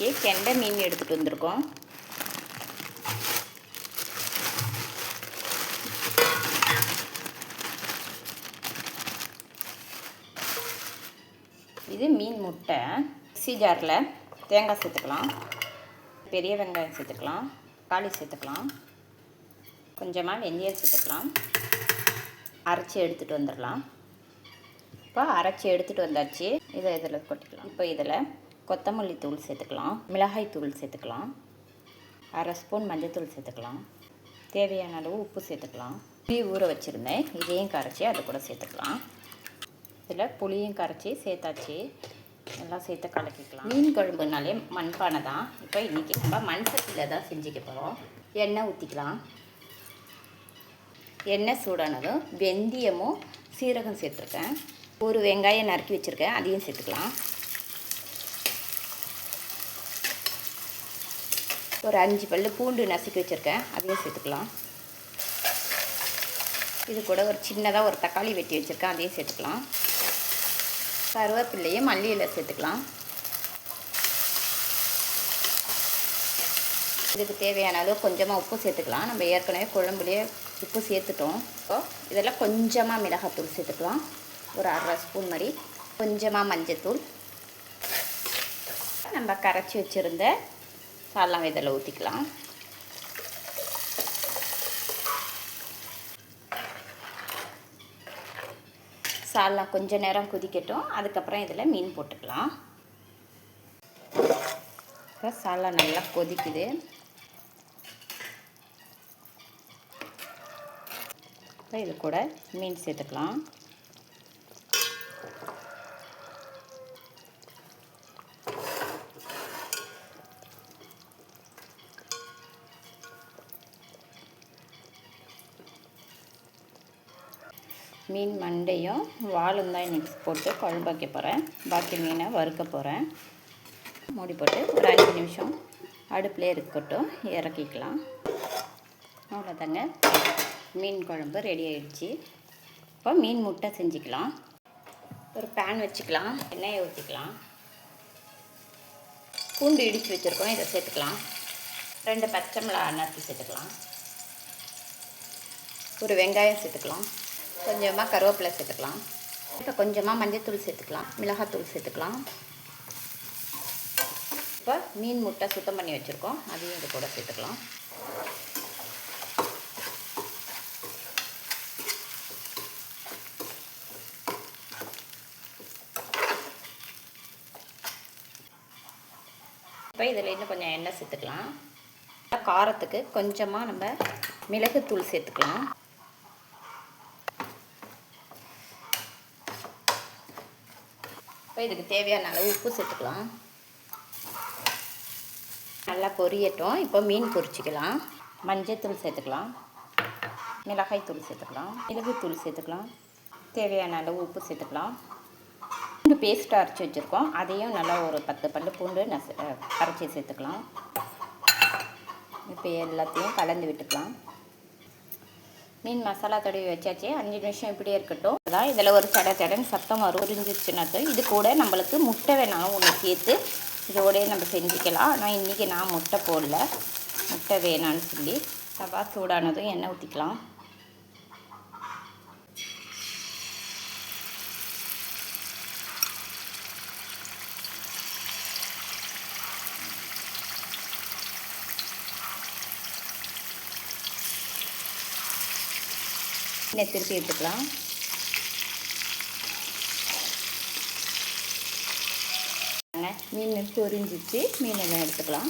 இன்றைக்கி கெண்டை மீன் எடுத்துகிட்டு வந்திருக்கோம். இது மீன் முட்டை. மிக்ஸி ஜாரில் தேங்காய் சேர்த்துக்கலாம், பெரிய வெங்காயம் சேர்த்துக்கலாம், தக்காளி சேர்த்துக்கலாம், கொஞ்சமாக வெந்தயம் சேர்த்துக்கலாம். அரைச்சி எடுத்துகிட்டு வந்துடலாம். இப்போ அரைச்சி எடுத்துகிட்டு வந்தாச்சு. இதை இதில் கொட்டிக்கலாம். இப்போ இதில் கொத்தமல்லி தூள் சேர்த்துக்கலாம், மிளகாய் தூள் சேர்த்துக்கலாம், அரை ஸ்பூன் மஞ்சள் சேர்த்துக்கலாம், தேவையான அளவு உப்பு சேர்த்துக்கலாம். புளி ஊற வச்சுருந்தேன், இதையும் கரைச்சி அது கூட சேர்த்துக்கலாம். இதில் புளியும் கரைச்சி சேர்த்தாச்சு. எல்லாம் சேர்த்து கலக்கிக்கலாம். மீன் குழம்புனாலே மண்பானை தான். இப்போ இன்றைக்கி நம்ம மண் சட்டியில் தான் செஞ்சுக்க போகிறோம். எண்ணெய் ஊற்றிக்கலாம். எண்ணெய் சூடானதும் வெந்தயமும் சீரகம் சேர்த்துருக்கேன். ஒரு வெங்காயம் நறுக்கி வச்சுருக்கேன், அதையும் சேர்த்துக்கலாம். ஒரு 5 பல்லு பூண்டு நசுக்கி வச்சுருக்கேன், அதையும் சேர்த்துக்கலாம். இது கூட ஒரு சின்னதாக ஒரு தக்காளி வெட்டி வச்சுருக்கேன், அதையும் சேர்த்துக்கலாம். கருவேப்பிலையும் மல்லி இலை சேர்த்துக்கலாம். இதுக்கு தேவையான அளவு கொஞ்சமாக உப்பு சேர்த்துக்கலாம். நம்ம ஏற்கனவே குழம்புலேயே உப்பு சேர்த்துட்டோம். இப்போ இதெல்லாம் கொஞ்சமாக மிளகாத்தூள் சேர்த்துக்கலாம், ஒரு 1/2 ஸ்பூன் மாதிரி. கொஞ்சமாக மஞ்சத்தூள். நம்ம கரைச்சி வச்சுருந்த சால்லாம் இதில் ஊற்றிக்கலாம். சால்லாம் கொஞ்ச நேரம் கொதிக்கட்டும். அதுக்கப்புறம் இதில் மீன் போட்டுக்கலாம். இப்போ சால்லா நல்லா கொதிக்குது. இப்போ இது கூட மீன் சேர்த்துக்கலாம். மீன் மண்டையும் வாலும் தான் இன்றைக்கி போட்டு குழம்பு வைக்க போகிறேன். பாக்கி மீனை வறுக்க போகிறேன். மூடி போட்டு ஒரு 5 நிமிஷம் அடுப்பிலே இருக்கட்டும், இறக்கிக்கலாம். அவ்வளோதாங்க, மீன் குழம்பு ரெடி ஆகிடுச்சு. இப்போ மீன் முட்டை செஞ்சுக்கலாம். ஒரு பேன் வச்சுக்கலாம், எண்ணெயை ஊற்றிக்கலாம். பூண்டு இடித்து வச்சுருக்கோம், இதை சேர்த்துக்கலாம். 2 பச்சை மிளகாய் நறுக்கி சேர்த்துக்கலாம். ஒரு வெங்காயம் சேர்த்துக்கலாம். கொஞ்சமாக கருவேப்பிலை சேர்த்துக்கலாம். இப்போ கொஞ்சமாக மஞ்சத்தூள் சேர்த்துக்கலாம், மிளகாத்தூள் சேர்த்துக்கலாம். இப்போ மீன் முட்டை சுத்தம் பண்ணி வச்சுருக்கோம், அதையும் இது கூட சேர்த்துக்கலாம். இப்போ இதில் இன்னும் கொஞ்சம் எண்ணெய் சேர்த்துக்கலாம். காரத்துக்கு கொஞ்சமாக நம்ம மிளகுத்தூள் சேர்த்துக்கலாம். இப்போ இதுக்கு தேவையான அளவு உப்பு சேர்த்துக்கலாம். நல்லா பொரியட்டும். இப்போ மீன் பொரிச்சிக்கலாம். மஞ்சத்தூள் சேர்த்துக்கலாம், மிளகாய் தூள் சேர்த்துக்கலாம், மிளகுத்தூள் சேர்த்துக்கலாம், தேவையான அளவு உப்பு சேர்த்துக்கலாம். பூண்டு பேஸ்ட்டு அரைச்சி வச்சுருக்கோம், அதையும் நல்லா ஒரு 10 பல்லு பூண்டு அரைச்சி சேர்த்துக்கலாம். இப்போ எல்லாத்தையும் கலந்து விட்டுக்கலாம். மீன் மசாலா தடவி வச்சாச்சு. 5 நிமிஷம் இப்படியே இருக்கட்டும். அதான் இதில் ஒரு சடன்னு சத்தம் வரும். உறிஞ்சிச்சுனாக்க இது கூட நம்மளுக்கு முட்டை வேணாலும் ஒன்று சேர்த்து இதோடய நம்ம செஞ்சுக்கலாம். ஆனால் இன்றைக்கி நான் முட்டை போடல, முட்டை வேணான்னு சொல்லி. தவா சூடானதும் எண்ணெய் ஊற்றிக்கலாம். எண்ணெய் திருப்பி எடுத்துக்கலாம். மீன் பொரிஞ்சிச்சு, மீனெல்லாம் எடுத்துக்கலாம்.